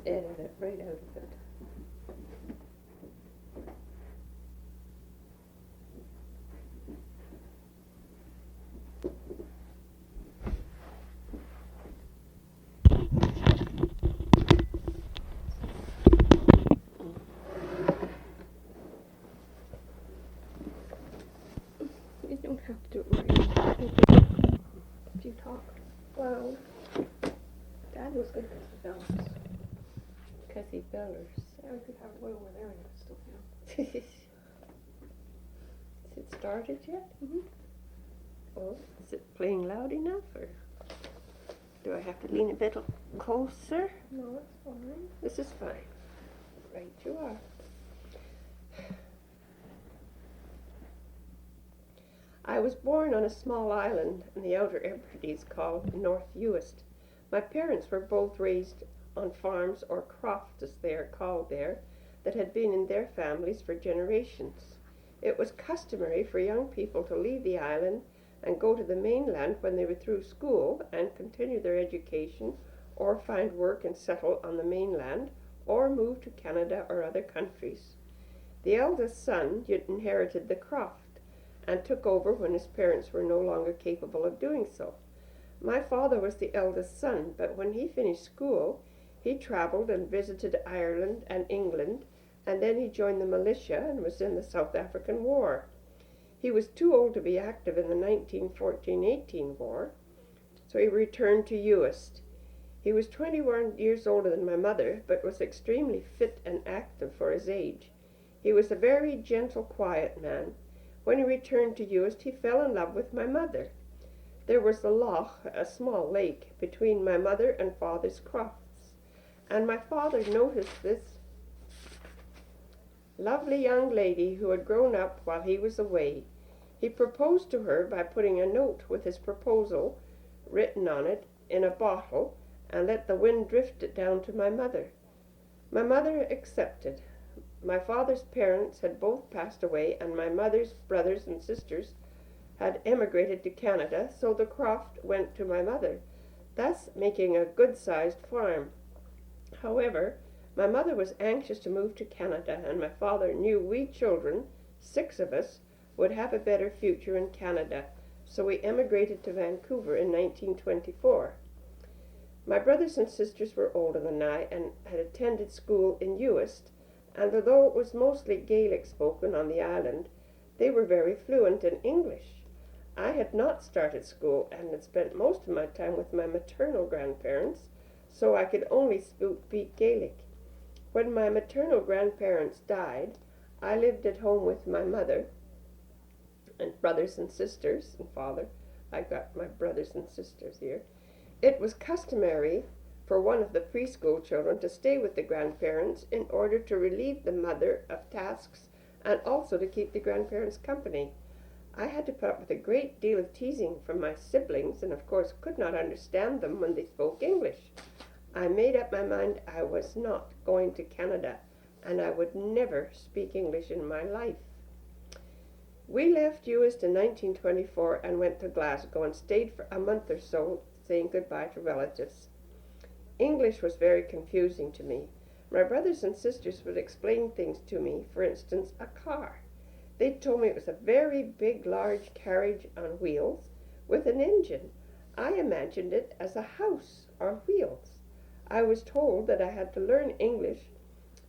edit it right out of it. You don't have to worry if you talk loud. Dad was good with the bells. Cussie Bellers. Yeah, we could have it way over there and it would still count. Is it started yet? Mm-hmm. Oh, is it playing loud enough, or do I have to lean a bit closer? No, it's fine. This is fine. Right you are. I was born on a small island in the Outer Hebrides called North Uist. My parents were both raised on farms, or crofts as they are called there, that had been in their families for generations. It was customary for young people to leave the island and go to the mainland when they were through school and continue their education, or find work and settle on the mainland, or move to Canada or other countries. The eldest son inherited the croft and took over when his parents were no longer capable of doing so. My father was the eldest son, but when he finished school, he traveled and visited Ireland and England, and then he joined the militia and was in the South African War. He was too old to be active in the 1914-18 war, so he returned to Uist. He was 21 years older than my mother, but was extremely fit and active for his age. He was a very gentle, quiet man. When he returned to Uist, he fell in love with my mother. There was the loch, a small lake, between my mother and father's crofts, and my father noticed this lovely young lady who had grown up while he was away. He proposed to her by putting a note with his proposal written on it in a bottle and let the wind drift it down to my mother. My mother accepted. My father's parents had both passed away, and my mother's brothers and sisters had emigrated to Canada, so the croft went to my mother, thus making a good-sized farm. However, my mother was anxious to move to Canada, and my father knew we children, 6 of us, would have a better future in Canada, so we emigrated to Vancouver in 1924. My brothers and sisters were older than I and had attended school in Uist, and although it was mostly Gaelic spoken on the island, they were very fluent in English. I had not started school and had spent most of my time with my maternal grandparents, so I could only speak Gaelic. When my maternal grandparents died, I lived at home with my mother and brothers and sisters and father. I got my brothers and sisters here. It was customary for one of the preschool children to stay with the grandparents in order to relieve the mother of tasks and also to keep the grandparents company. I had to put up with a great deal of teasing from my siblings, and of course could not understand them when they spoke English. I made up my mind I was not going to Canada, and I would never speak English in my life. We left Uist in 1924 and went to Glasgow and stayed for a month or so, saying goodbye to relatives. English was very confusing to me. My brothers and sisters would explain things to me, for instance, a car. They told me it was a very big, large carriage on wheels with an engine. I imagined it as a house on wheels. I was told that I had to learn English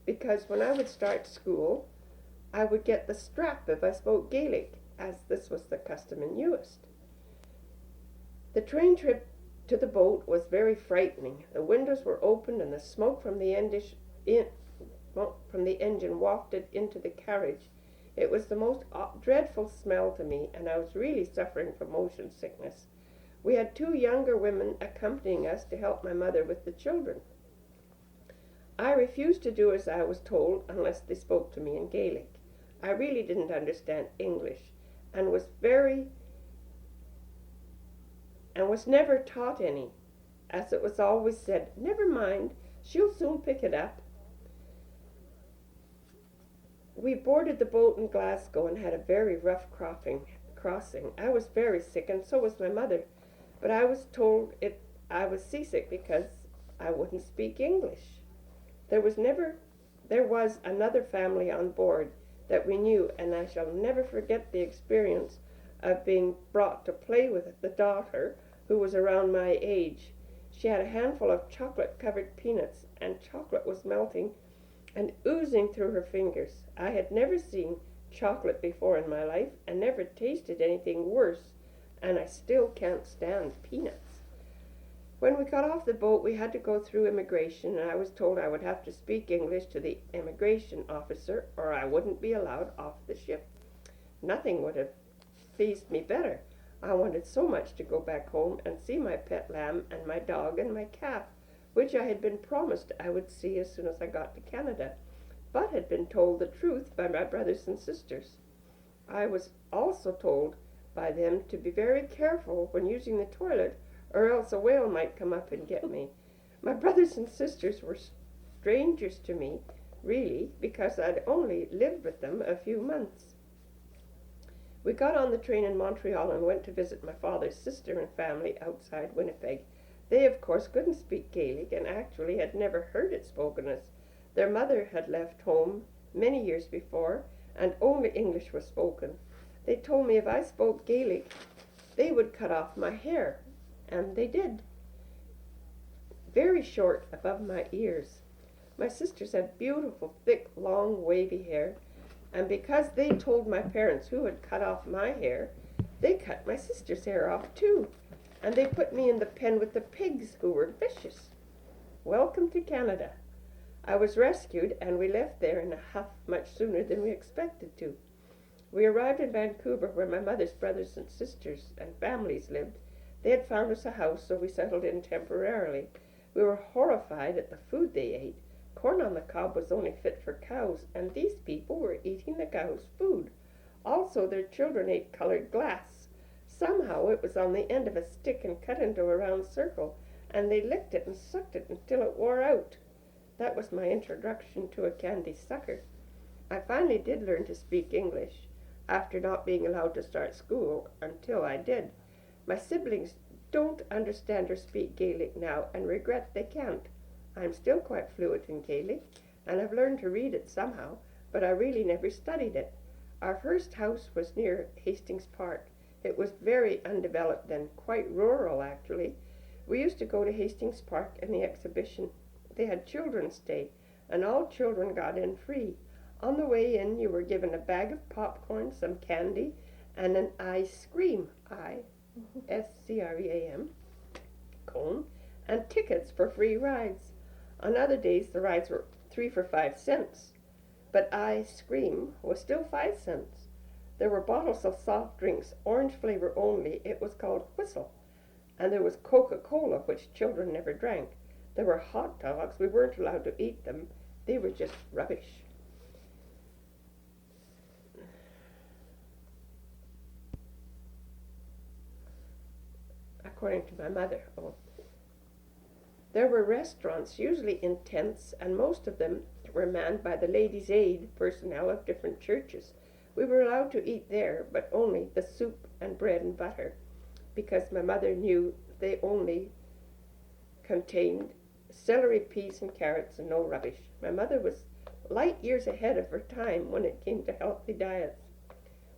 because when I would start school, I would get the strap if I spoke Gaelic, as this was the custom in Uist. The train trip to the boat was very frightening. The windows were open and the smoke from the engine wafted into the carriage. It was the most dreadful smell to me, and I was really suffering from motion sickness. We had 2 younger women accompanying us to help my mother with the children. I refused to do as I was told unless they spoke to me in Gaelic. I really didn't understand English and was never taught any, as it was always said, "Never mind, she'll soon pick it up." We boarded the boat in Glasgow and had a very rough crossing. I was very sick, and so was my mother, but I was told I was seasick because I wouldn't speak English. There was another family on board that we knew, and I shall never forget the experience of being brought to play with the daughter who was around my age. She had a handful of chocolate-covered peanuts, and chocolate was melting and oozing through her fingers. I had never seen chocolate before in my life and never tasted anything worse, and I still can't stand peanuts. When we got off the boat, we had to go through immigration, and I was told I would have to speak English to the immigration officer or I wouldn't be allowed off the ship. Nothing would have pleased me better. I wanted so much to go back home and see my pet lamb and my dog and my calf, which I had been promised I would see as soon as I got to Canada, but had been told the truth by my brothers and sisters. I was also told by them to be very careful when using the toilet, or else a whale might come up and get me. My brothers and sisters were strangers to me, really, because I'd only lived with them a few months. We got on the train in Montreal and went to visit my father's sister and family outside Winnipeg. They, of course, couldn't speak Gaelic and actually had never heard it spoken, as their mother had left home many years before and only English was spoken. They told me if I spoke Gaelic, they would cut off my hair, and they did. Very short above my ears. My sisters had beautiful, thick, long, wavy hair, and because they told my parents who had cut off my hair, they cut my sister's hair off too, and they put me in the pen with the pigs who were vicious. Welcome to Canada. I was rescued, and we left there in a huff much sooner than we expected to. We arrived in Vancouver, where my mother's brothers and sisters and families lived. They had found us a house, so we settled in temporarily. We were horrified at the food they ate. Corn on the cob was only fit for cows, and these people were eating the cows' food. Also, their children ate colored glass. Somehow it was on the end of a stick and cut into a round circle, and they licked it and sucked it until it wore out. That was my introduction to a candy sucker. I finally did learn to speak English, after not being allowed to start school until I did. My siblings don't understand or speak Gaelic now and regret they can't. I'm still quite fluent in Gaelic, and I've learned to read it somehow, but I really never studied it. Our first house was near Hastings Park. It was very undeveloped then, quite rural actually. We used to go to Hastings Park in the exhibition. They had Children's Day, and all children got in free. On the way in, you were given a bag of popcorn, some candy, and an ice cream, I-S-C-R-E-A-M, cone, and tickets for free rides. On other days, the rides were 3 for 5 cents, but ice cream was still 5 cents. There were bottles of soft drinks, orange flavor only. It was called Whistle. And there was Coca-Cola, which children never drank. There were hot dogs. We weren't allowed to eat them. They were just rubbish. According to my mother. There were restaurants, usually in tents, and most of them were manned by the Ladies' Aid personnel of different churches. We were allowed to eat there, but only the soup and bread and butter, because my mother knew they only contained celery, peas, and carrots, and no rubbish. My mother was light years ahead of her time when it came to healthy diets.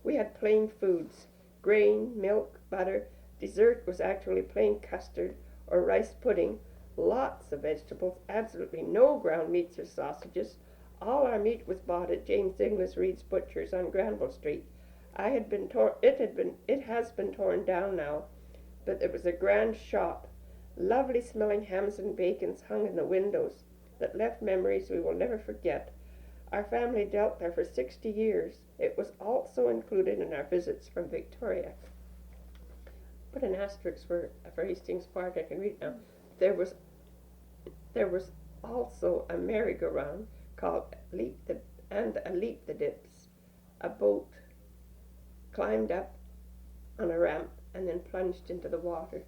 We had plain foods, grain, milk, butter. Dessert was actually plain custard or rice pudding, lots of vegetables, absolutely no ground meats or sausages. All our meat was bought at James Inglis Reed's Butcher's on Granville Street. It has been torn down now, but it was a grand shop. Lovely smelling hams and bacons hung in the windows that left memories we will never forget. Our family dealt there for 60 years. It was also included in our visits from Victoria. Put an asterisk for Hastings Park. I can read now. There was also a merry-go-round called Leap the Dips. A boat climbed up on a ramp and then plunged into the water.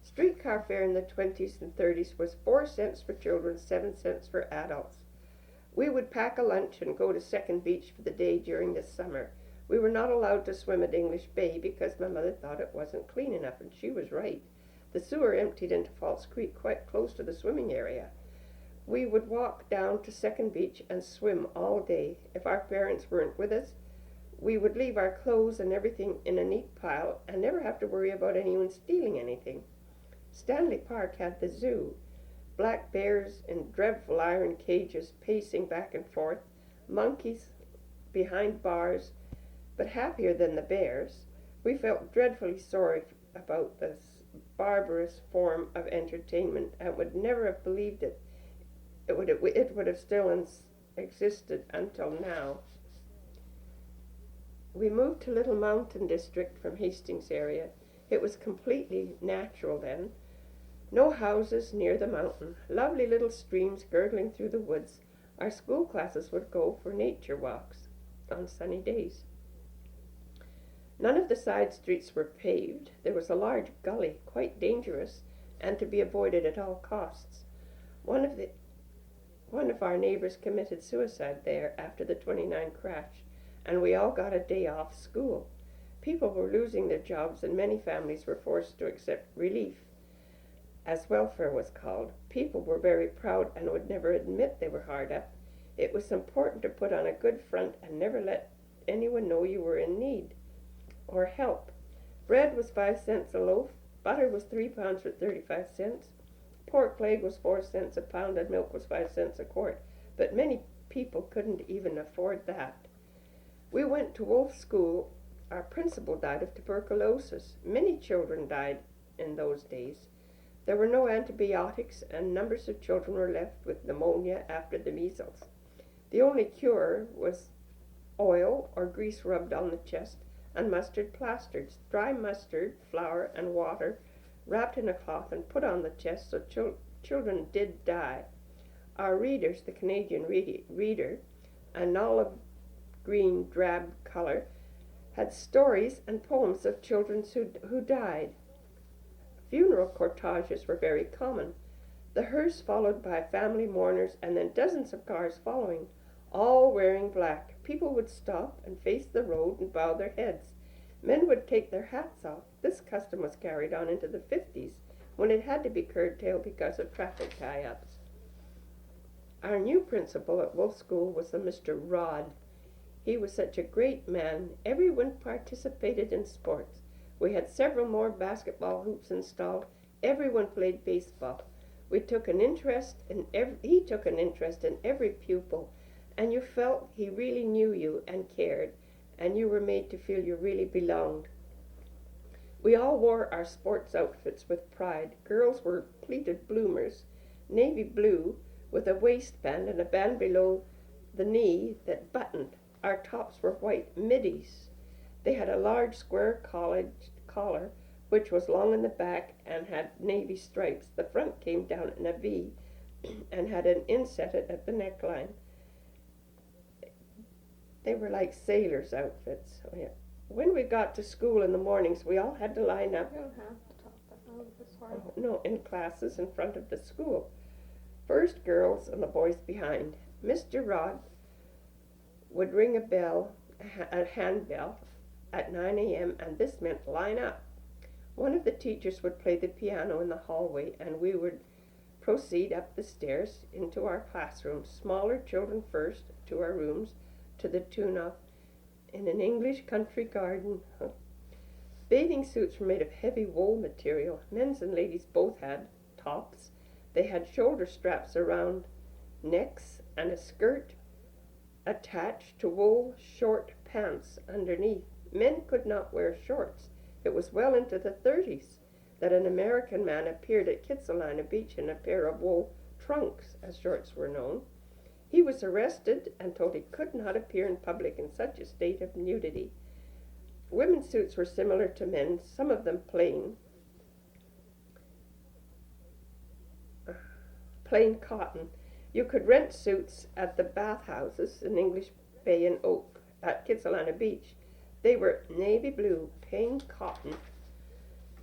Streetcar fare in the 20s and 30s was 4 cents for children, 7 cents for adults. We would pack a lunch and go to Second Beach for the day during the summer. We were not allowed to swim at English Bay because my mother thought it wasn't clean enough, and she was right. The sewer emptied into False Creek quite close to the swimming area. We would walk down to Second Beach and swim all day. If our parents weren't with us, we would leave our clothes and everything in a neat pile and never have to worry about anyone stealing anything. Stanley Park had the zoo. Black bears in dreadful iron cages pacing back and forth, monkeys behind bars, but happier than the bears. We felt dreadfully sorry about this barbarous form of entertainment and would never have believed it. It would have still existed until now. We moved to Little Mountain District from Hastings area. It was completely natural then. No houses near the mountain, lovely little streams gurgling through the woods. Our school classes would go for nature walks on sunny days. None of the side streets were paved. There was a large gully, quite dangerous, and to be avoided at all costs. One of our neighbors committed suicide there after the 29 crash, and we all got a day off school. People were losing their jobs, and many families were forced to accept relief, as welfare was called. People were very proud and would never admit they were hard up. It was important to put on a good front and never let anyone know you were in need or help. Bread was 5 cents a loaf, butter was 3 pounds for 35 cents, pork leg was 4 cents a pound, and milk was 5 cents a quart. But many people couldn't even afford that. We went to Wolf School. Our principal died of tuberculosis. Many children died in those days. There were no antibiotics, and numbers of children were left with pneumonia after the measles. The only cure was oil or grease rubbed on the chest and mustard plastered, dry mustard, flour, and water wrapped in a cloth and put on the chest, so children did die. Our readers, the Canadian Reader, an olive green drab color, had stories and poems of children who died. Funeral cortèges were very common. The hearse followed by family mourners, and then dozens of cars following, all wearing black. People would stop and face the road and bow their heads. Men would take their hats off. This custom was carried on into the 50s, when it had to be curtailed because of traffic tie-ups. Our new principal at Wolf School was a Mr. Rod. He was such a great man. Everyone participated in sports. We had several more basketball hoops installed. Everyone played baseball. He took an interest in every pupil, and you felt he really knew you and cared, and you were made to feel you really belonged. We all wore our sports outfits with pride. Girls were pleated bloomers, navy blue, with a waistband and a band below the knee that buttoned. Our tops were white middies. They had a large square collar, which was long in the back and had navy stripes. The front came down in a V and had an inset at the neckline. They were like sailors' outfits. Oh, yeah. When we got to school in the mornings, we all had to line up. You don't have to talk that loud this hard. No, in classes in front of the school. First girls and the boys behind. Mr. Rod would ring a bell, a handbell, at 9 a.m., and this meant line up. One of the teachers would play the piano in the hallway, and we would proceed up the stairs into our classrooms, smaller children first, to our rooms, to the tune of In an English Country Garden. Bathing suits were made of heavy wool material. Men's and ladies both had tops. They had shoulder straps around necks and a skirt attached to wool short pants underneath. Men could not wear shorts. It was well into the 30s that an American man appeared at Kitsilano Beach in a pair of wool trunks, as shorts were known. He was arrested and told he could not appear in public in such a state of nudity. Women's suits were similar to men's, some of them plain cotton. You could rent suits at the bathhouses in English Bay and Oak at Kitsilano Beach. They were navy blue, plain cotton,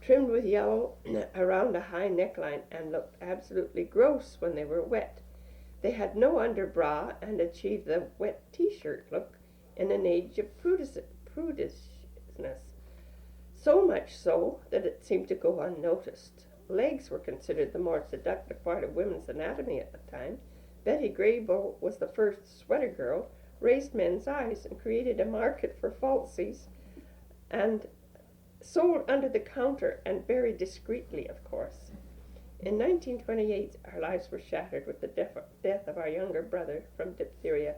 trimmed with yellow around a high neckline, and looked absolutely gross when they were wet. They had no underbra and achieved the wet t-shirt look in an age of prudishness, so much so that it seemed to go unnoticed. legs were considered the more seductive part of women's anatomy at the time, Betty Grable was the first sweater girl, raised men's eyes, and created a market for falsies, and sold under the counter and very discreetly, of course. In 1928, our lives were shattered with the death of our younger brother from diphtheria.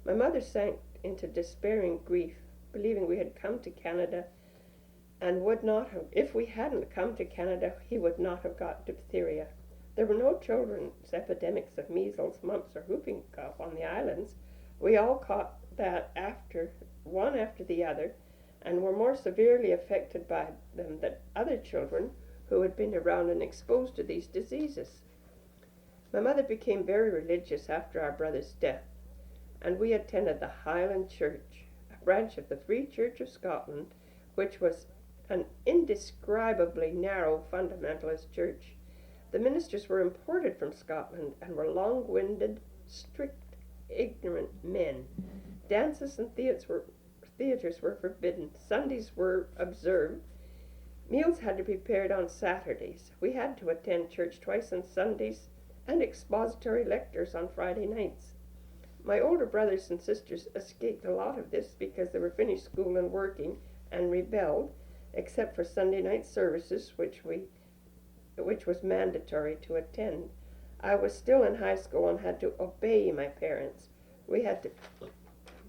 My mother sank into despairing grief, believing we had come to Canada and would not have, if we hadn't come to Canada, he would not have got diphtheria. There were no children's epidemics of measles, mumps, or whooping cough on the islands. We all caught that one after the other, and were more severely affected by them than other children who had been around and exposed to these diseases. My mother became very religious after our brother's death, and we attended the Highland Church, a branch of the Free Church of Scotland, which was an indescribably narrow fundamentalist church. The ministers were imported from Scotland and were long-winded, strict, ignorant men. Dances and theatres were forbidden. Sundays were observed. Meals had to be prepared on Saturdays. We had to attend church twice on Sundays and expository lectures on Friday nights. My older brothers and sisters escaped a lot of this because they were finished school and working and rebelled, except for Sunday night services, which was mandatory to attend. I was still in high school and had to obey my parents. We had to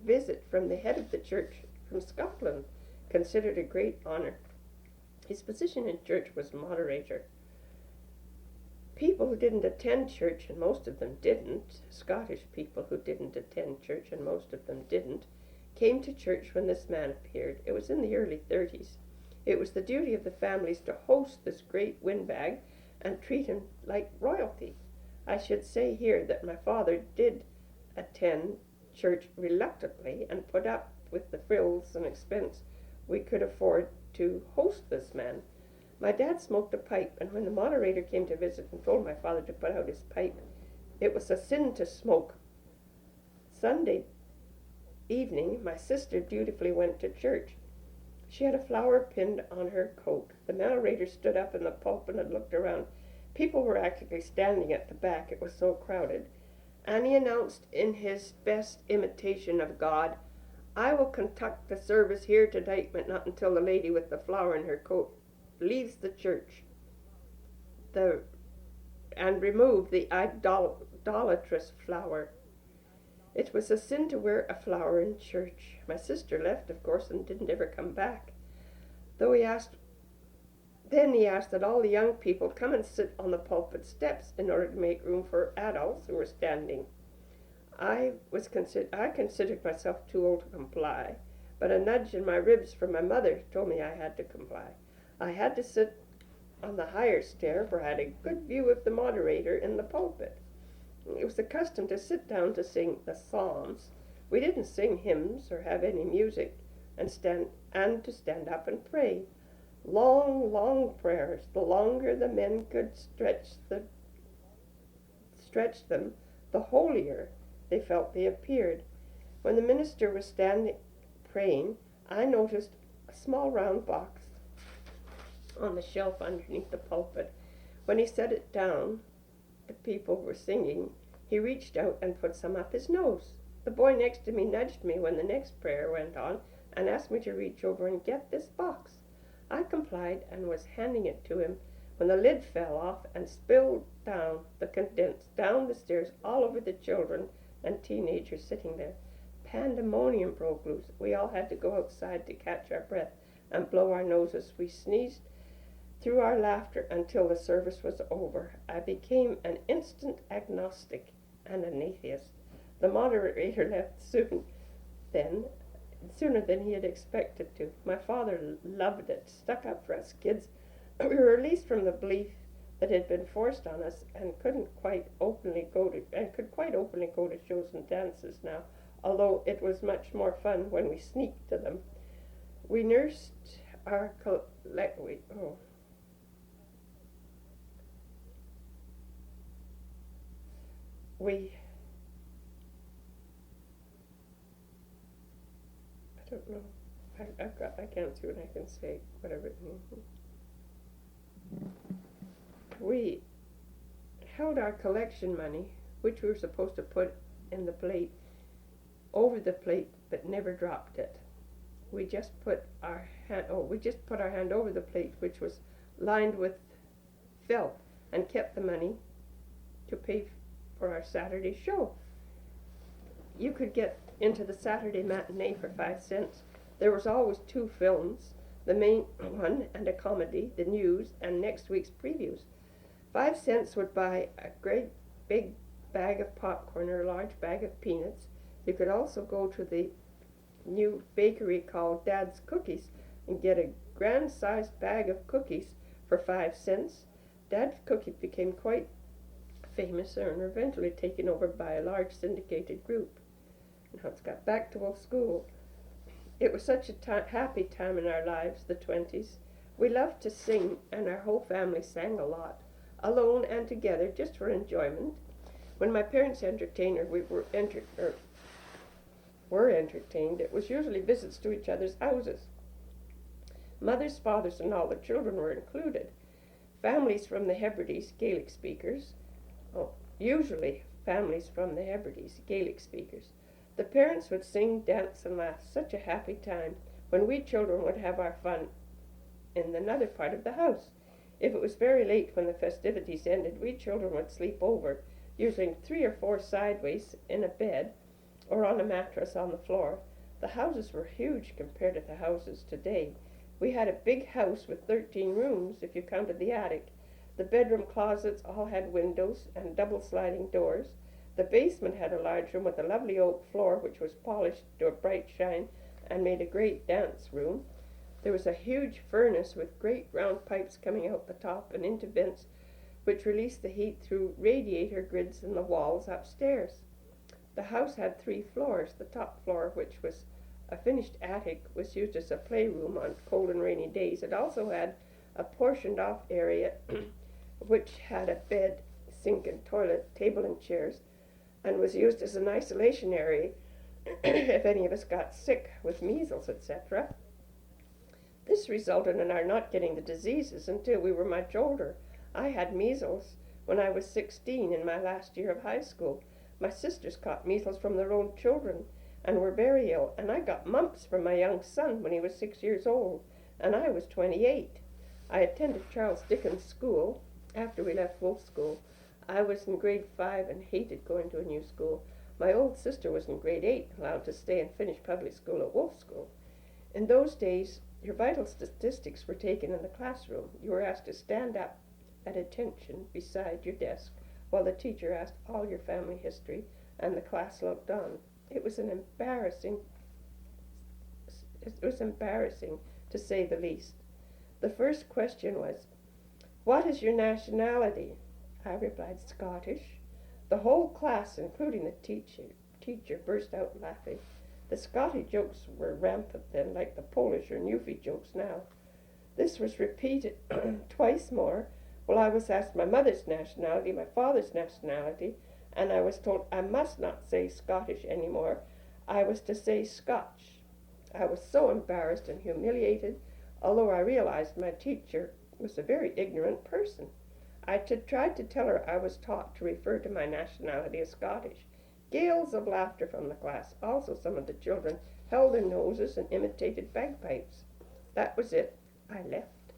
visit from the head of the church from Scotland, considered a great honor. His position in church was moderator. People who didn't attend church, and most of them didn't, Scottish people who didn't attend church, and most of them didn't, came to church when this man appeared. It was in the early 30s. It was the duty of the families to host this great windbag and treat him like royalty. I should say here that my father did attend church reluctantly and put up with the frills and expense we could afford to host this man. My dad smoked a pipe, and when the moderator came to visit and told my father to put out his pipe, it was a sin to smoke. Sunday evening, my sister dutifully went to church. She had a flower pinned on her coat. The moderator stood up in the pulpit and looked around. People were actually standing at the back, it was so crowded. And he announced in his best imitation of God, "I will conduct the service here tonight, but not until the lady with the flower in her coat leaves the church and remove the idolatrous flower." It was a sin to wear a flower in church. My sister left, of course, and didn't ever come back. Then he asked that all the young people come and sit on the pulpit steps in order to make room for adults who were standing. I considered myself too old to comply, but a nudge in my ribs from my mother told me I had to comply. I had to sit on the higher stair, for I had a good view of the moderator in the pulpit. It was the custom to sit down to sing the psalms. We didn't sing hymns or have any music, and to stand up and pray. Long, long prayers. The longer the men could stretch them, the holier they felt they appeared. When the minister was standing praying, I noticed a small round box on the shelf underneath the pulpit. When he set it down, the people were singing, he reached out and put some up his nose. The boy next to me nudged me when the next prayer went on and asked me to reach over and get this box. I complied and was handing it to him when the lid fell off and spilled down the contents down the stairs all over the children and teenagers sitting there. Pandemonium broke loose. We all had to go outside to catch our breath and blow our noses. We sneezed through our laughter until the service was over. I became an instant agnostic and an atheist. The moderator left sooner than he had expected to. My father loved it, stuck up for us kids. We were released from the belief that had been forced on us and could quite openly go to shows and dances now, although it was much more fun when we sneaked to them. We nursed our I don't know. I can't see what I can say, whatever it means. held our collection money, which we were supposed to put in the plate, over the plate, but never dropped it. We just put our hand over the plate, which was lined with felt, and kept the money to pay for our Saturday show. You could get into the Saturday matinee for 5 cents. There was always 2 films, the main one and a comedy, the news, and next week's previews. 5 cents would buy a great big bag of popcorn or a large bag of peanuts. You could also go to the new bakery called Dad's Cookies and get a grand-sized bag of cookies for 5 cents. Dad's Cookies became quite famous and were eventually taken over by a large syndicated group. Now it's got back to old school. It was such a happy time in our lives, the 20s. We loved to sing, and our whole family sang a lot, alone and together, just for enjoyment. When my parents entertained or we were entertained, it was usually visits to each other's houses. Mothers, fathers, and all the children were included. Families from the Hebrides, Gaelic speakers, usually families from the Hebrides, Gaelic speakers. The parents would sing, dance, and laugh. Such a happy time when we children would have our fun in another part of the house. If it was very late when the festivities ended, we children would sleep over, usually 3 or 4 sideways in a bed or on a mattress on the floor. The houses were huge compared to the houses today. We had a big house with 13 rooms, if you counted the attic. The bedroom closets all had windows and double sliding doors. The basement had a large room with a lovely oak floor, which was polished to a bright shine and made a great dance room. There was a huge furnace with great round pipes coming out the top and into vents, which released the heat through radiator grids in the walls upstairs. The house had 3 floors. The top floor, which was a finished attic, was used as a playroom on cold and rainy days. It also had a portioned off area which had a bed, sink and toilet, table and chairs, and was used as an isolation area if any of us got sick with measles, etc. This resulted in our not getting the diseases until we were much older. I had measles when I was 16 in my last year of high school. My sisters caught measles from their own children and were very ill, and I got mumps from my young son when he was 6 years old, and I was 28. I attended Charles Dickens School after we left Wolf School. I was in grade 5 and hated going to a new school. My old sister was in grade 8, allowed to stay and finish public school at Wolf School. In those days, your vital statistics were taken in the classroom. You were asked to stand up at attention beside your desk while the teacher asked all your family history, and the class looked on. It was embarrassing to say the least. The first question was, "What is your nationality?" I replied, "Scottish." The whole class, including the teacher, burst out laughing. The Scottish jokes were rampant then, like the Polish or Newfie jokes now. This was repeated twice more. Well, I was asked my mother's nationality, my father's nationality, and I was told I must not say Scottish anymore. I was to say Scotch. I was so embarrassed and humiliated, although I realized my teacher was a very ignorant person. I tried to tell her I was taught to refer to my nationality as Scottish. Gales of laughter from the class. Also, some of the children held their noses and imitated bagpipes. That was it. I left.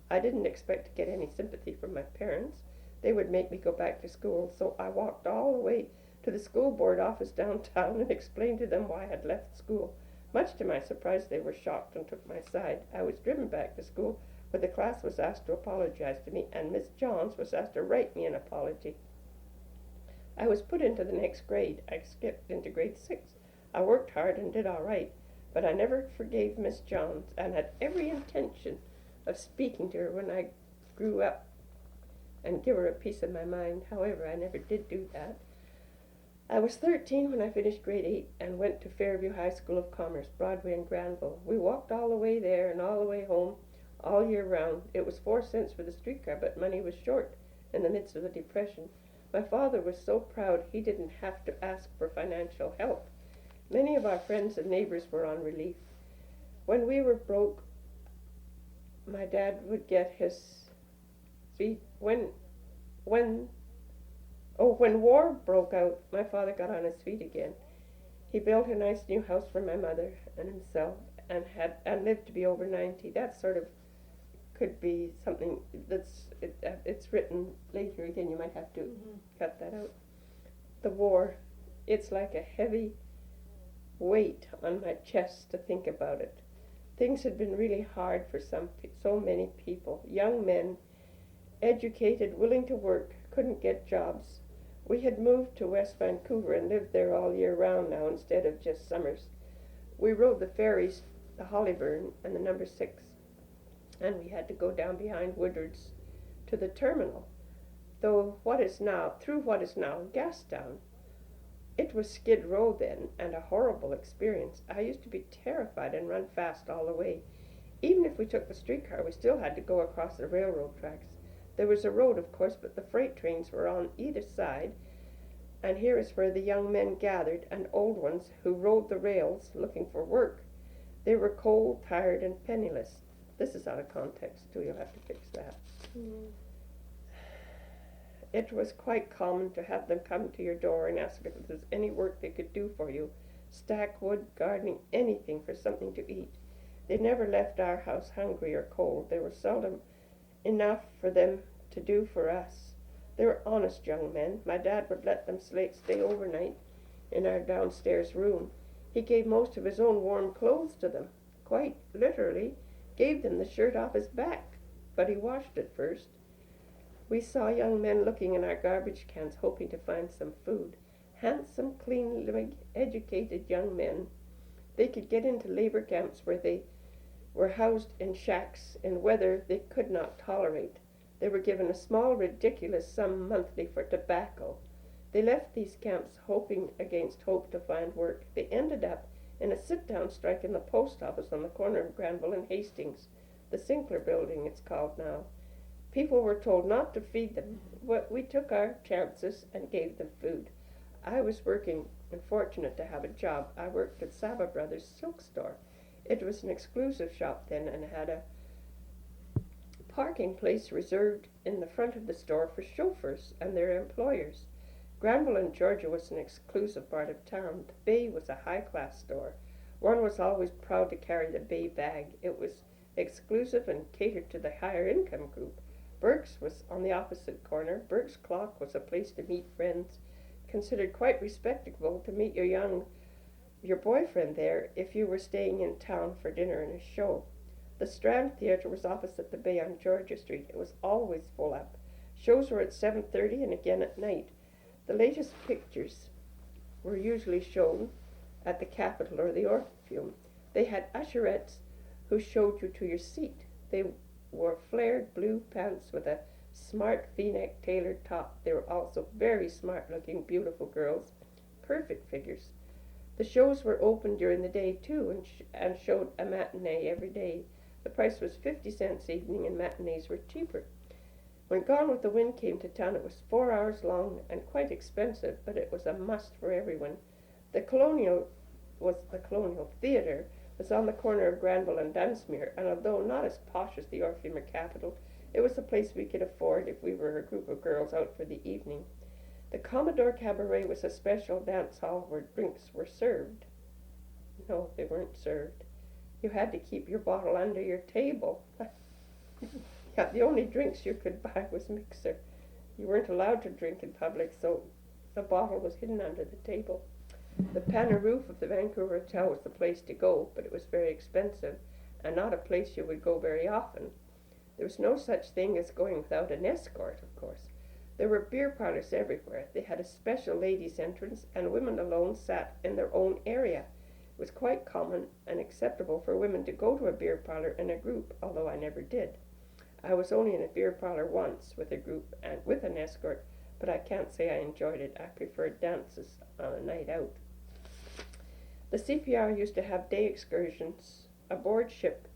I didn't expect to get any sympathy from my parents. They would make me go back to school, so I walked all the way to the school board office downtown and explained to them why I had left school. Much to my surprise, they were shocked and took my side. I was driven back to school, where the class was asked to apologize to me, and Miss Johns was asked to write me an apology. I was put into the next grade. I skipped into grade 6. I worked hard and did all right, but I never forgave Miss Johns and had every intention of speaking to her when I grew up and give her a piece of my mind. However, I never did do that. I was 13 when I finished grade 8 and went to Fairview High School of Commerce, Broadway and Granville. We walked all the way there and all the way home all year round. It was 4 cents for the streetcar, but money was short in the midst of the Depression. My father was so proud he didn't have to ask for financial help. Many of our friends and neighbors were on relief. When we were broke, my dad would get his feet. When Oh, when war broke out, my father got on his feet again. He built a nice new house for my mother and himself, and lived to be over 90. That sort of could be something it's written later again. You might have to cut that out. The war, it's like a heavy weight on my chest to think about it. Things had been really hard for so many people. Young men, educated, willing to work, couldn't get jobs. We had moved to West Vancouver and lived there all year round now instead of just summers. We rode the ferries, the Hollyburn and the number 6, and we had to go down behind Woodard's to the terminal, through what is now Gastown. It was Skid Row then, and a horrible experience. I used to be terrified and run fast all the way. Even if we took the streetcar, we still had to go across the railroad tracks. There was a road, of course, but the freight trains were on either side, and here is where the young men gathered, and old ones who rode the rails looking for work. They were cold, tired, and penniless. This is out of context, too. You'll have to fix that. It was quite common to have them come to your door and ask if there was any work they could do for you. Stack wood, gardening, anything for something to eat. They never left our house hungry or cold. There was seldom enough for them to do for us. They were honest young men. My dad would let them stay overnight in our downstairs room. He gave most of his own warm clothes to them, quite literally gave them the shirt off his back, but he washed it first. We saw young men looking in our garbage cans, hoping to find some food. Handsome, clean, educated young men. They could get into labor camps where they were housed in shacks in weather they could not tolerate. They were given a small, ridiculous sum monthly for tobacco. They left these camps hoping against hope to find work. They ended up in a sit-down strike in the post office on the corner of Granville and Hastings, the Sinclair building it's called now. People were told not to feed them. We took our chances and gave them food. I was working and fortunate to have a job. I worked at Saba Brothers' silk store. It was an exclusive shop then and had a parking place reserved in the front of the store for chauffeurs and their employers. Granville in Georgia was an exclusive part of town. The Bay was a high-class store. One was always proud to carry the Bay bag. It was exclusive and catered to the higher income group. Burke's was on the opposite corner. Burke's Clock was a place to meet friends, considered quite respectable to meet your boyfriend there if you were staying in town for dinner and a show. The Strand Theatre was opposite the Bay on Georgia Street. It was always full up. Shows were at 7:30 and again at night. The latest pictures were usually shown at the Capitol or the Orpheum. They had usherettes who showed you to your seat. They wore flared blue pants with a smart V-neck tailored top. They were also very smart-looking, beautiful girls, perfect figures. The shows were open during the day, too, and showed a matinee every day. The price was 50 cents evening, and matinees were cheaper. When Gone with the Wind came to town, it was 4 hours long and quite expensive, but it was a must for everyone. The Colonial Theatre was on the corner of Granville and Dunsmuir, and although not as posh as the Orpheum or Capitol, it was a place we could afford if we were a group of girls out for the evening. The Commodore Cabaret was a special dance hall where drinks were served. No, they weren't served. You had to keep your bottle under your table. Yeah, the only drinks you could buy was mixer. You weren't allowed to drink in public, so the bottle was hidden under the table. The Panaroof of the Vancouver Hotel was the place to go, but it was very expensive, and not a place you would go very often. There was no such thing as going without an escort, of course. There were beer parlors everywhere. They had a special ladies' entrance, and women alone sat in their own area. It was quite common and acceptable for women to go to a beer parlor in a group, although I never did. I was only in a beer parlor once with a group and with an escort, but I can't say I enjoyed it. I preferred dances on a night out. The CPR used to have day excursions aboard ship.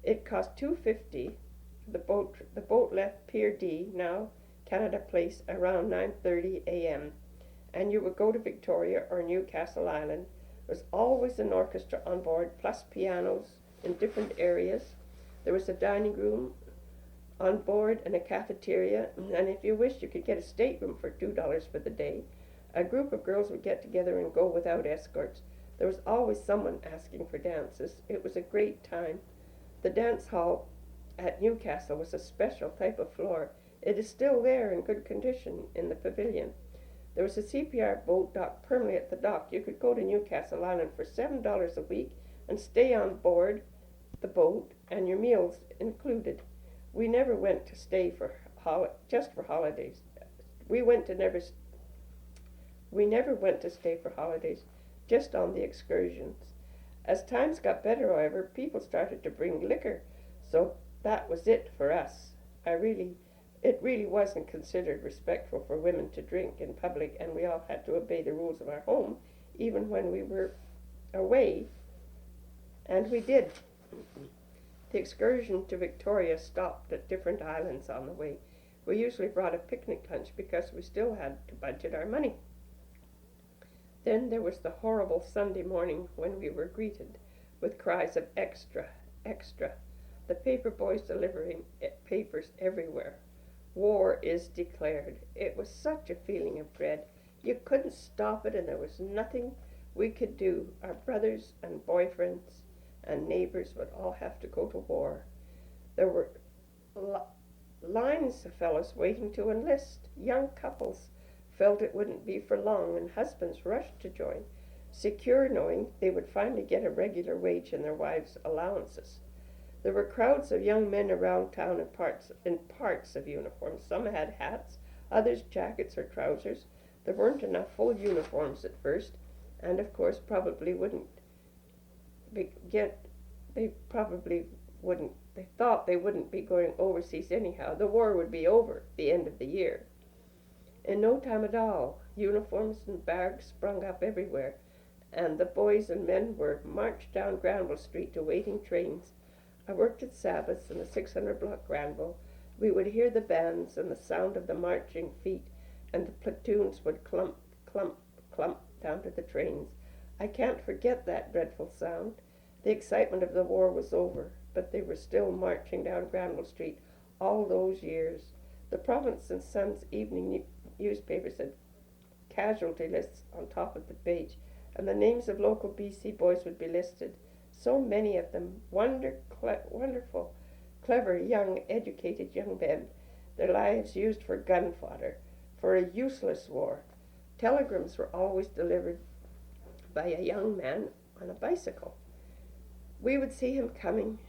It cost $2.50. The boat left Pier D, now Canada Place, around 9:30 a.m., and you would go to Victoria or Newcastle Island. There was always an orchestra on board, plus pianos in different areas. There was a dining room on board and a cafeteria, and if you wished you could get a stateroom for $2 for the day. A group of girls would get together and go without escorts. There was always someone asking for dances. It was a great time. The dance hall at Newcastle was a special type of floor. It is still there in good condition in the pavilion. There was a CPR boat docked permanently at the dock. You could go to Newcastle Island for $7 a week and stay on board the boat, and your meals included. We never went to stay for just for holidays. We never went to stay for holidays, just on the excursions. As times got better, however, people started to bring liquor, so that was it for us. It really wasn't considered respectful for women to drink in public, and we all had to obey the rules of our home, even when we were away, and we did. The excursion to Victoria stopped at different islands on the way. We usually brought a picnic lunch because we still had to budget our money. Then there was the horrible Sunday morning when we were greeted with cries of extra, extra. The paper boys delivering papers everywhere. War is declared. It was such a feeling of dread. You couldn't stop it, and there was nothing we could do. Our brothers and boyfriends and neighbors would all have to go to war. There were lines of fellows waiting to enlist. Young couples felt it wouldn't be for long, and husbands rushed to join, secure knowing they would finally get a regular wage and their wives' allowances. There were crowds of young men around town in parts of uniforms. Some had hats, others jackets or trousers. There weren't enough full uniforms at first, and of course they thought they wouldn't be going overseas anyhow. The war would be over at the end of the year. In no time at all, uniforms and barracks sprung up everywhere, and the boys and men were marched down Granville Street to waiting trains. I worked at Sabbaths in the 600 block Granville. We would hear the bands and the sound of the marching feet, and the platoons would clump, clump, clump down to the trains. I can't forget that dreadful sound. The excitement of the war was over, but they were still marching down Granville Street all those years. The Province and Sun's evening newspaper said casualty lists on top of the page, and the names of local BC boys would be listed. So many of them, wonderful, clever, young, educated young men, their lives used for gun fodder, for a useless war. Telegrams were always delivered by a young man on a bicycle. We would see him coming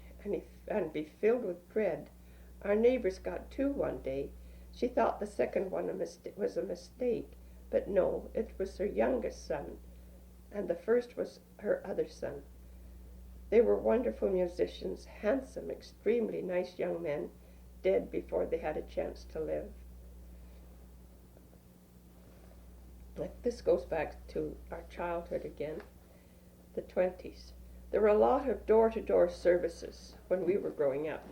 and be filled with dread. Our neighbors got two one day. She thought the second one was a mistake, but no, it was her youngest son, and the first was her other son. They were wonderful musicians, handsome, extremely nice young men, dead before they had a chance to live. This goes back to our childhood again, the 20s. There were a lot of door-to-door services when we were growing up.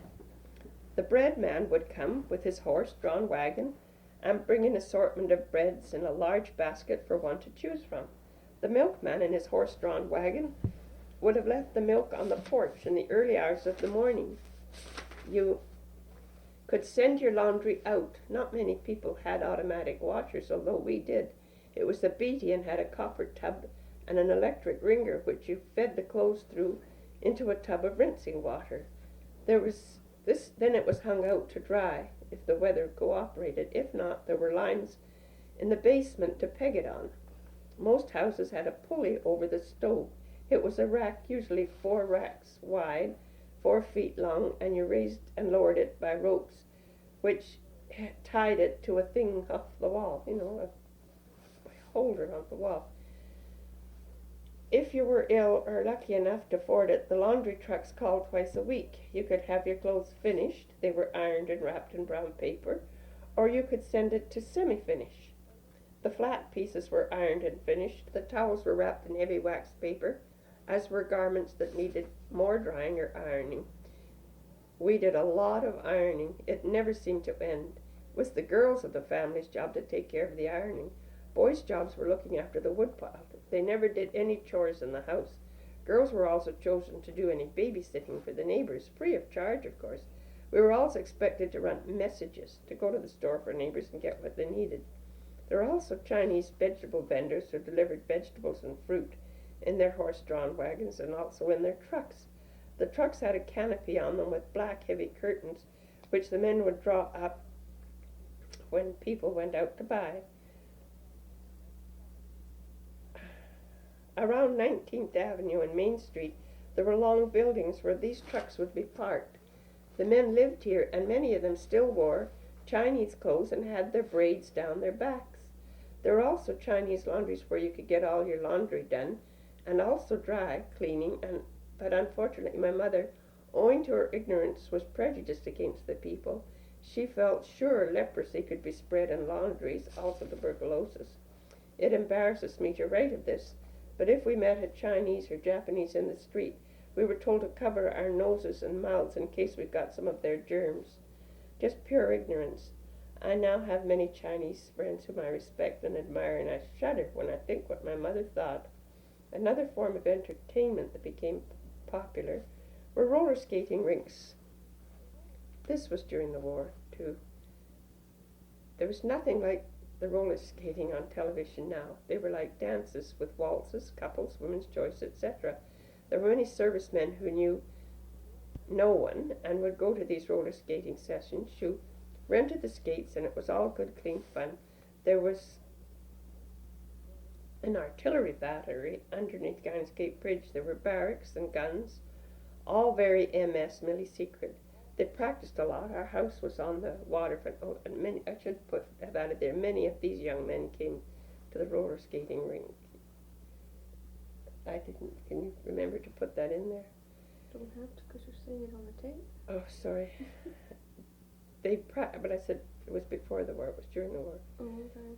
The bread man would come with his horse-drawn wagon and bring an assortment of breads in a large basket for one to choose from. The milkman in his horse-drawn wagon would have left the milk on the porch in the early hours of the morning. You could send your laundry out. Not many people had automatic washers, although we did. It was a Beatty and had a copper tub and an electric wringer which you fed the clothes through into a tub of rinsing water. Then it was hung out to dry if the weather cooperated. If not, there were lines in the basement to peg it on. Most houses had a pulley over the stove. It was a rack, usually 4 racks wide, 4 feet long, and you raised and lowered it by ropes, which tied it to a thing off the wall, a holder on the wall. If you were ill or lucky enough to afford it, the laundry trucks called twice a week. You could have your clothes finished. They were ironed and wrapped in brown paper, or you could send it to semi-finish. The flat pieces were ironed and finished. The towels were wrapped in heavy wax paper, as were garments that needed more drying or ironing. We did a lot of ironing. It never seemed to end. It was the girls of the family's job to take care of the ironing. Boys' jobs were looking after the woodpile. They never did any chores in the house. Girls were also chosen to do any babysitting for the neighbors, free of charge, of course. We were also expected to run messages to go to the store for neighbors and get what they needed. There were also Chinese vegetable vendors who delivered vegetables and fruit in their horse-drawn wagons and also in their trucks. The trucks had a canopy on them with black heavy curtains, which the men would draw up when people went out to buy. Around 19th Avenue and Main Street, there were long buildings where these trucks would be parked. The men lived here, and many of them still wore Chinese clothes and had their braids down their backs. There were also Chinese laundries where you could get all your laundry done, and also dry cleaning, but unfortunately my mother, owing to her ignorance, was prejudiced against the people. She felt sure leprosy could be spread in laundries, also tuberculosis. It embarrasses me to write of this, but if we met a Chinese or Japanese in the street, we were told to cover our noses and mouths in case we got some of their germs. Just pure ignorance. I now have many Chinese friends whom I respect and admire, and I shudder when I think what my mother thought. Another form of entertainment that became popular were roller skating rinks. This was during the war, too. There was nothing like the roller skating on television now. They were like dances with waltzes, couples, women's choice, etc. There were many servicemen who knew no one and would go to these roller skating sessions, who rented the skates, and it was all good, clean fun. There was an artillery battery underneath Guy's Gate Bridge. There were barracks and guns, all very MS milli-secret. They practiced a lot. Our house was on the waterfront. Oh, and many, I should have added there, many of these young men came to the roller skating rink. I didn't. Can you remember to put that in there? Don't have to, because you're saying it on the tape. Oh, sorry. But I said it was before the war. It was during the war. Oh, okay.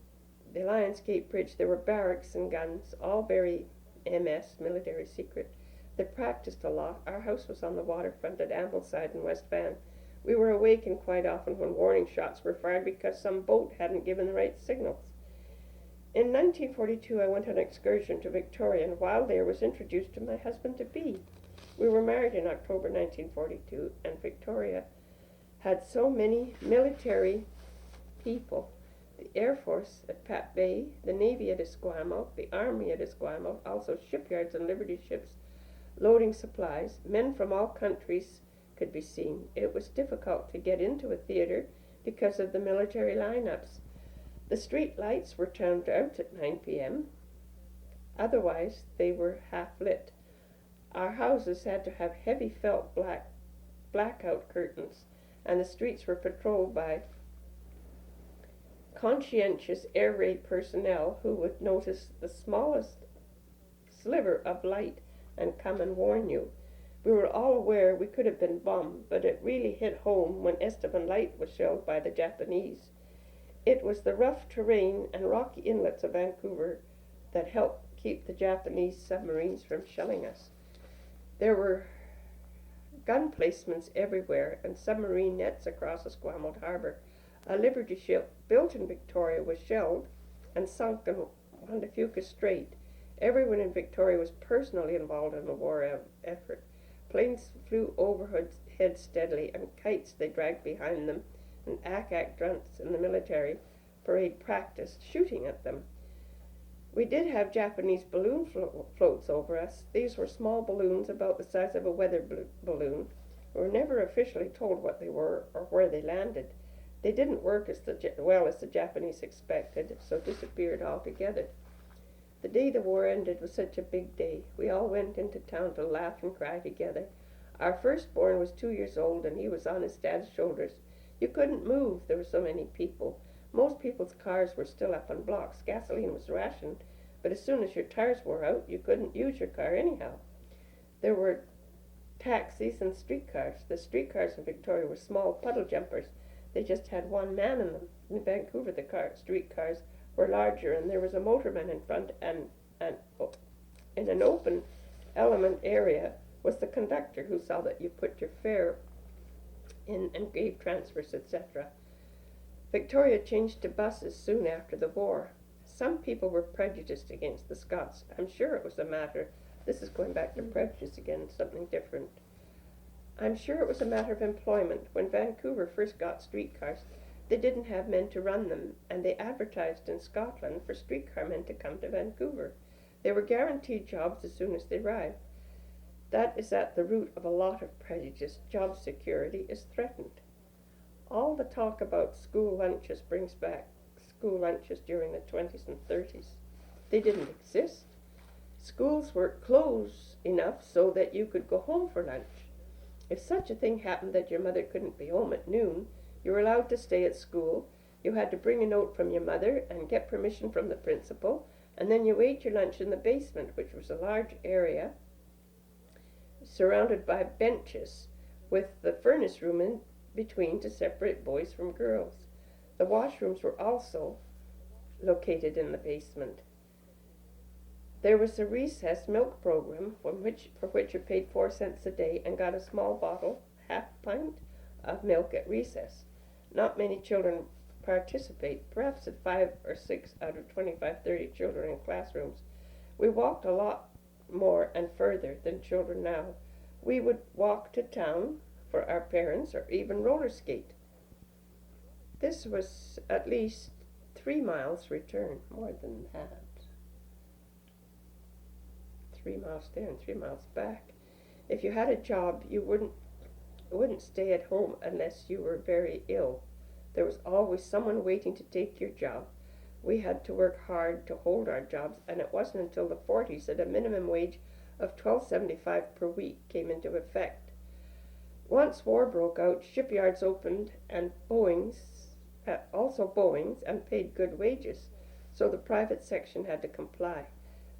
The Lions Gate Bridge, there were barracks and guns, all very MS, military secret. They practiced a lot. Our house was on the waterfront at Ambleside in West Van. We were awakened quite often when warning shots were fired because some boat hadn't given the right signals. In 1942, I went on an excursion to Victoria, and while there was introduced to my husband-to-be. We were married in October 1942, and Victoria had so many military people. The Air Force at Pat Bay, the Navy at Esquimalt, the Army at Esquimalt, also shipyards and Liberty ships loading supplies. Men from all countries could be seen. It was difficult to get into a theater because of the military lineups. The street lights were turned out at 9 p.m. Otherwise, they were half lit. Our houses had to have heavy felt blackout curtains, and the streets were patrolled by conscientious air raid personnel who would notice the smallest sliver of light and come and warn you. We were all aware we could have been bombed, but it really hit home when Estevan Light was shelled by the Japanese. It was the rough terrain and rocky inlets of Vancouver that helped keep the Japanese submarines from shelling us. There were gun placements everywhere and submarine nets across Esquimalt Harbour. A Liberty ship built in Victoria was shelled and sunk in Juan de Fuca Strait. Everyone in Victoria was personally involved in the war effort. Planes flew overhead steadily, and kites they dragged behind them, and ack-ack drunts in the military parade practiced shooting at them. We did have Japanese balloon floats over us. These were small balloons about the size of a weather balloon. We were never officially told what they were or where they landed. They didn't work as well as the Japanese expected, so disappeared altogether. The day the war ended was such a big day. We all went into town to laugh and cry together. Our firstborn was 2 years old, and he was on his dad's shoulders. You couldn't move, there were so many people. Most people's cars were still up on blocks. Gasoline was rationed, but as soon as your tires wore out, you couldn't use your car anyhow. There were taxis and streetcars. The streetcars in Victoria were small puddle jumpers. They just had one man in them. In Vancouver, the streetcars were larger, and there was a motorman in front, and in an open element area was the conductor who saw that you put your fare in and gave transfers, etc. Victoria changed to buses soon after the war. Some people were prejudiced against the Scots. I'm sure it was a matter, this is going back to prejudice again, something different. I'm sure it was a matter of employment. When Vancouver first got streetcars, they didn't have men to run them, and they advertised in Scotland for streetcar men to come to Vancouver. They were guaranteed jobs as soon as they arrived. That is at the root of a lot of prejudice. Job security is threatened. All the talk about school lunches brings back school lunches during the 20s and 30s. They didn't exist. Schools were close enough so that you could go home for lunch. If such a thing happened that your mother couldn't be home at noon, you were allowed to stay at school. You had to bring a note from your mother and get permission from the principal, and then you ate your lunch in the basement, which was a large area surrounded by benches with the furnace room in between to separate boys from girls. The washrooms were also located in the basement. There was a recess milk program for which you paid 4 cents a day and got a small bottle, half pint, of milk at recess. Not many children participate, perhaps at 5 or 6 out of 25, 30 children in classrooms. We walked a lot more and further than children now. We would walk to town for our parents or even roller skate. This was at least 3 miles return, more than that. 3 miles there and 3 miles back. If you had a job, you wouldn't stay at home unless you were very ill. There was always someone waiting to take your job. We had to work hard to hold our jobs, and it wasn't until the 40s that a minimum wage of $12.75 per week came into effect. Once war broke out, shipyards opened, and Boeing's, and paid good wages, so the private section had to comply.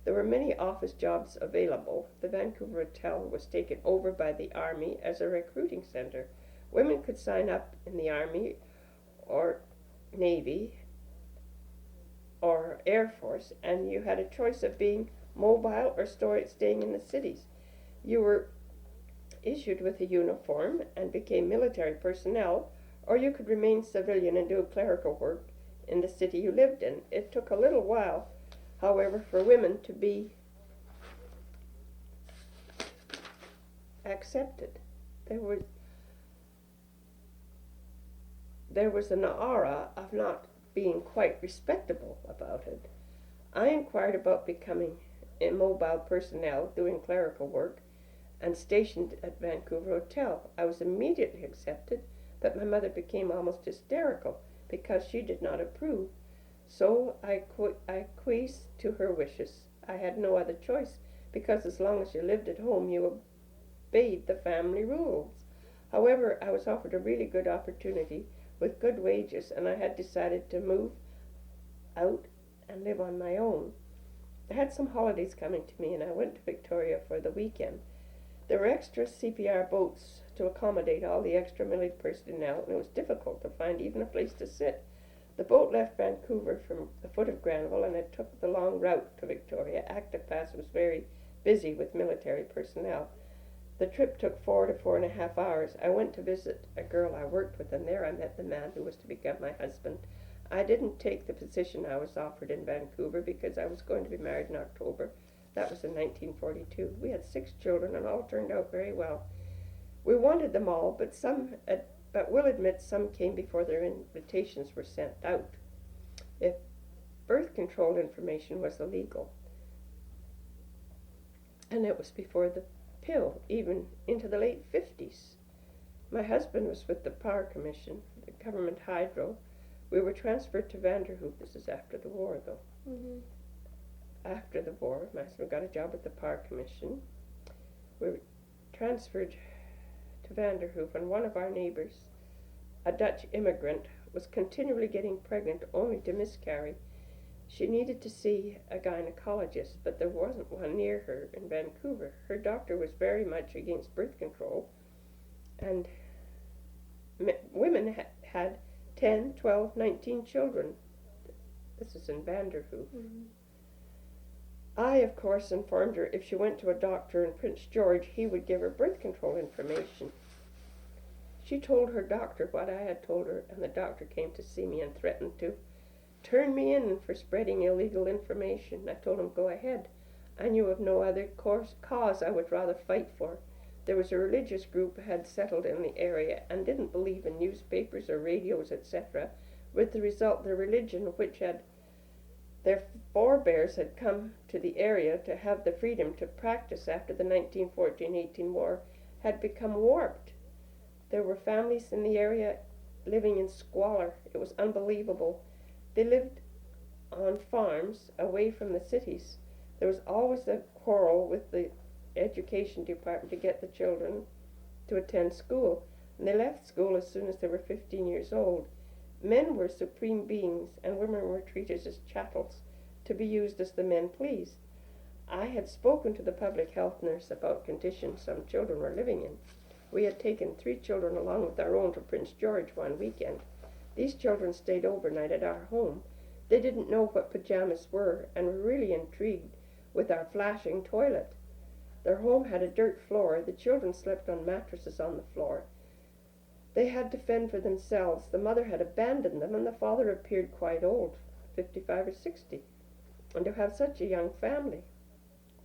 There were many office jobs available. The Vancouver Hotel was taken over by the Army as a recruiting center. Women could sign up in the Army or Navy or Air Force, and you had a choice of being mobile or staying in the cities. You were issued with a uniform and became military personnel, or you could remain civilian and do clerical work in the city you lived in. It took a little while, however, for women to be accepted. There was an aura of not being quite respectable about it. I inquired about becoming immobile personnel, doing clerical work, and stationed at Vancouver Hotel. I was immediately accepted, but my mother became almost hysterical because she did not approve. So I acquiesced to her wishes. I had no other choice, because as long as you lived at home, you obeyed the family rules. However, I was offered a really good opportunity with good wages, and I had decided to move out and live on my own. I had some holidays coming to me, and I went to Victoria for the weekend. There were extra CPR boats to accommodate all the extra military personnel, and it was difficult to find even a place to sit. The boat left Vancouver from the foot of Granville, and it took the long route to Victoria. Actipass was very busy with military personnel. The trip took 4 to 4.5 hours. I went to visit a girl I worked with, and there I met the man who was to become my husband. I didn't take the position I was offered in Vancouver because I was going to be married in October. That was in 1942. We had 6 children, and all turned out very well. We wanted them all, but we'll admit some came before their invitations were sent out. If birth control information was illegal, and it was before the pill, even into the late 50s. My husband was with the Power Commission, the government hydro. We were transferred to Vanderhoof. This is after the war, though. Mm-hmm. After the war, my husband got a job at the Power Commission. We were transferred to Vanderhoof, and one of our neighbors, a Dutch immigrant, was continually getting pregnant only to miscarry. She needed to see a gynecologist, but there wasn't one near her in Vancouver. Her doctor was very much against birth control, and women had 10, 12, 19 children. This is in Vanderhoof. Mm-hmm. I, of course, informed her if she went to a doctor in Prince George, he would give her birth control information. She told her doctor what I had told her, and the doctor came to see me and threatened to turn me in for spreading illegal information. I told him, go ahead. I knew of no other cause I would rather fight for There was a religious group who had settled in the area and didn't believe in newspapers or radios, etc., with the result their religion, which had their forebears had come to the area to have the freedom to practice after the 1914-18 war, had become warped. There were families in the area living in squalor. It was unbelievable. They lived on farms away from the cities. There was always a quarrel with the education department to get the children to attend school, and they left school as soon as they were 15 years old. Men were supreme beings, and women were treated as chattels, to be used as the men pleased. I had spoken to the public health nurse about conditions some children were living in. We had taken 3 children along with our own to Prince George one weekend. These children stayed overnight at our home. They didn't know what pajamas were, and were really intrigued with our flashing toilet. Their home had a dirt floor. The children slept on mattresses on the floor. They had to fend for themselves. The mother had abandoned them, and the father appeared quite old, 55 or 60, and to have such a young family.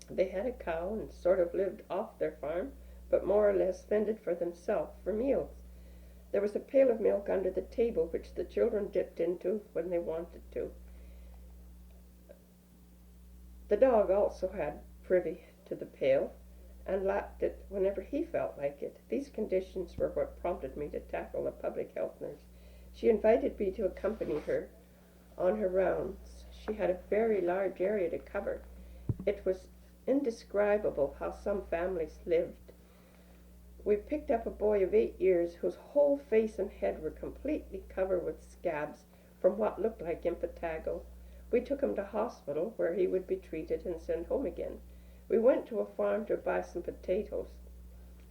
They had a cow and sort of lived off their farm, but more or less fended for themselves for meals. There was a pail of milk under the table, which the children dipped into when they wanted to. The dog also had privy to the pail, and lapped it whenever he felt like it. These conditions were what prompted me to tackle the public health nurse. She invited me to accompany her on her rounds. She had a very large area to cover. It was indescribable how some families lived. We picked up a boy of 8 years whose whole face and head were completely covered with scabs from what looked like impetigo. We took him to hospital, where he would be treated and sent home again. We went to a farm to buy some potatoes.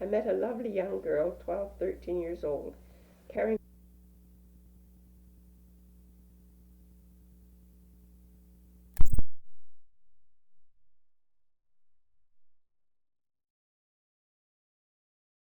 I met a lovely young girl, 12, 13 years old.